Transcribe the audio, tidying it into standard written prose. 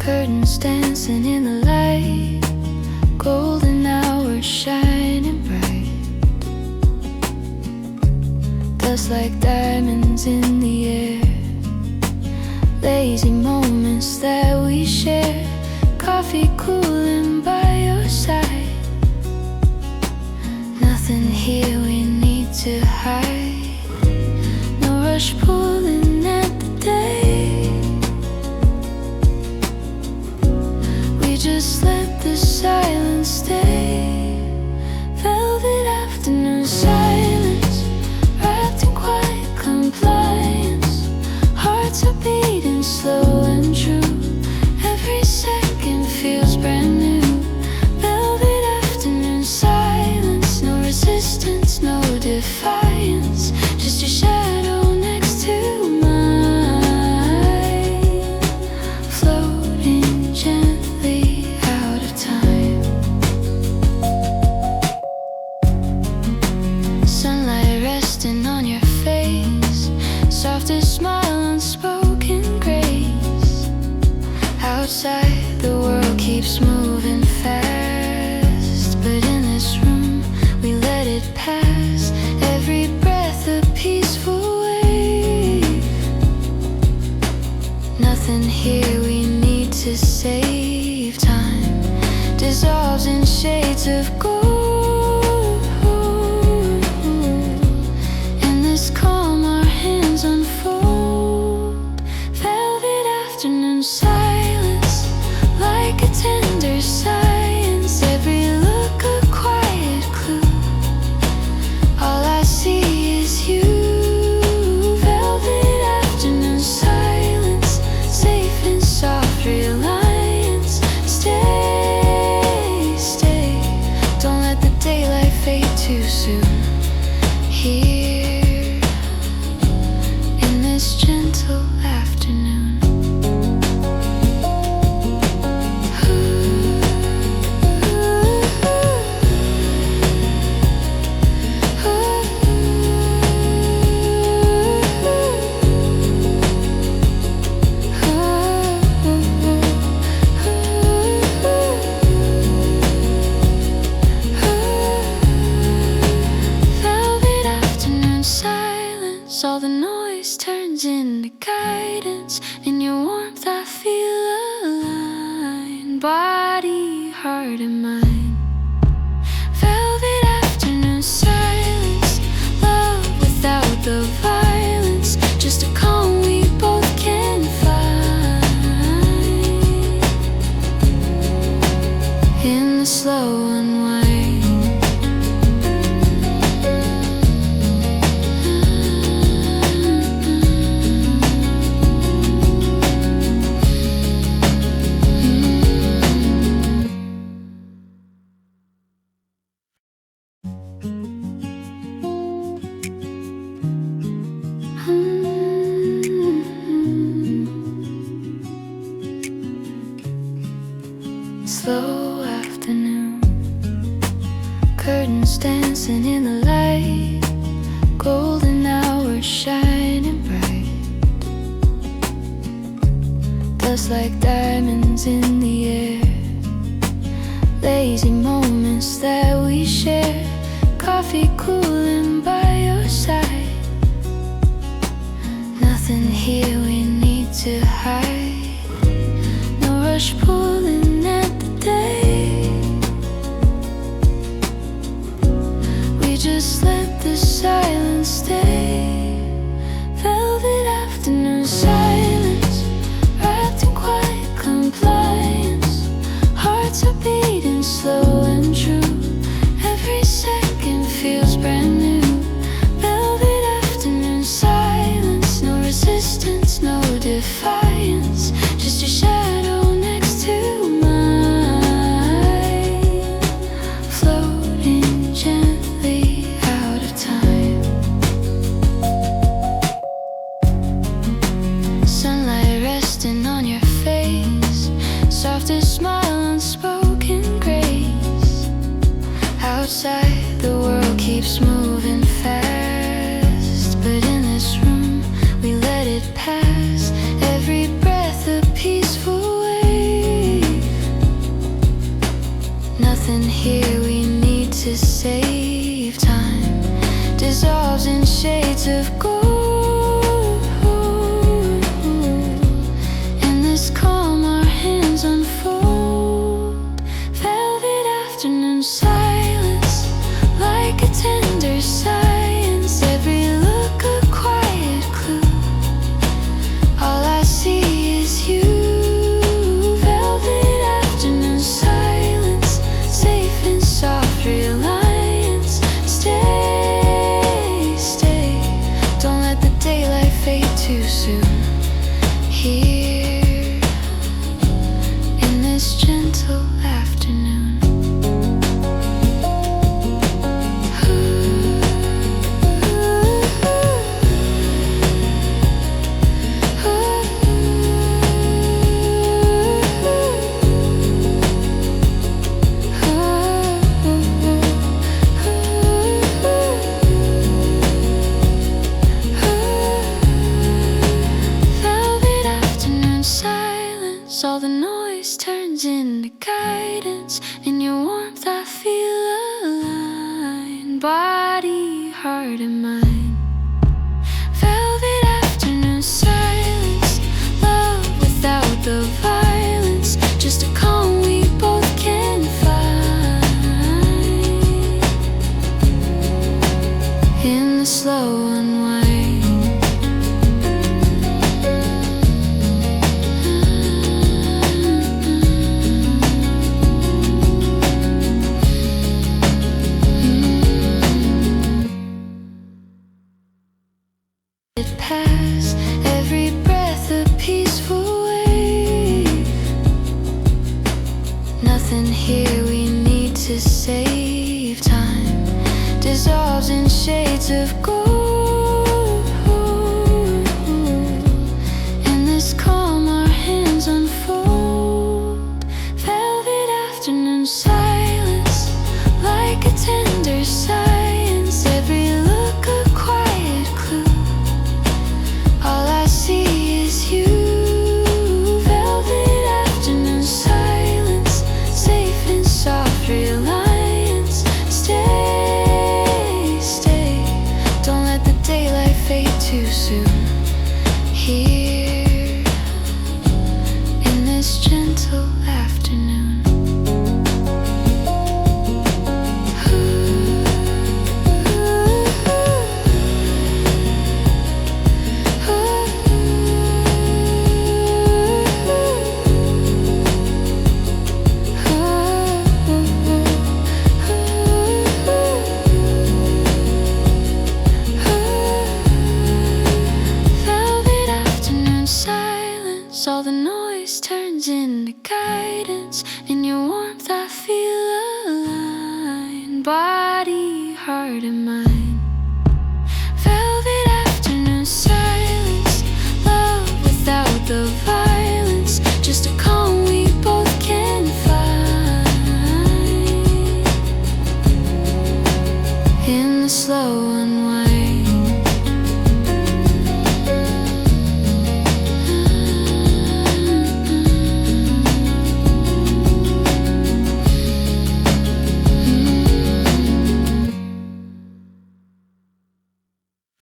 Curtains dancing in the light, golden hours shining bright. Dust like diamonds in the air, lazy moments that we share. Coffee cooling by your side. Nothing here we need to hide. No rush pulling at the day. We just let the silence stay. Velvet afternoon silence, wrapped in quiet compliance. Hearts are beating slow and true. Every second feels brand new. Velvet afternoon silence, no resistance, no defiance. Just your shadow next to mine, floating gently out of time. Sunlight resting on your face, softest smile, unspoken grace. Outside the world keeps moving fast, but in this room we let it pass. Every breath a peaceful wave. Nothing here we need to save. Time dissolves in shades of gold. In this calm our hands unfold. Velvet afternoon silence, like a tender science. Every look a quiet clue. All I see is you. Velvet afternoon silence, safe in soft reliance. Stay, stay, don't let the daylight fade too soon. Here, in this gentle afternoon. All the noise turns into guidance. In your warmth I feel aligned, body, heart and mind. Velvet afternoon silence, love without the violence. Just a calm we both can find. In the slow unwind. Slow afternoon, curtains dancing in the light, golden hours shining bright. Dust like diamonds in the air, lazy moments that we share. Coffee cooling by your side. Nothing here we need to hide. No rush pulling at the day. We just let the silence stay. Velvet afternoon silence, wrapped in quiet compliance. Hearts are beating slow and true. Every second feels brand new. Velvet afternoon silence, no resistance, no defiance. Just your shadow next to mine, floating gently out of time. Sunlight resting on your face, softest smile, unspoken grace. Outside the world keeps moving fast, but in this room we let it pass. Every breath a peaceful wave. here, we need to save time. Dissolves in shades of gold. In this calm our hands unfold. Velvet afternoon silence, like a tender science. Every look a quiet clue. All I see is you. Velvet afternoon silence, safe in soft reliance. Stay, stay, don't let the daylight fade too soon. Here, in this gentle afternoon. All the noise turns into guidance. In your warmth I feel aligned, body, heart and mind. Velvet afternoon silence, love without the violence. Just a calm we both can find. In the slow unwind. Pass every breath a peaceful wave. Nothing here, we need to save time. Dissolves in shades of gold. In this calm our hands unfold. Velvet afternoon silence, like a tender science. Every look a quiet clue. All I see is you. Velvet afternoon silence, safe in soft reliance. Stay, stay, don't let the daylight fade too soon. Here, in this gentle afternoon. All the noise turns into guidance. In your warmth I feel aligned, body, heart and mind. Velvet afternoon silence, love without the violence. Just a calm we both can find. In the slow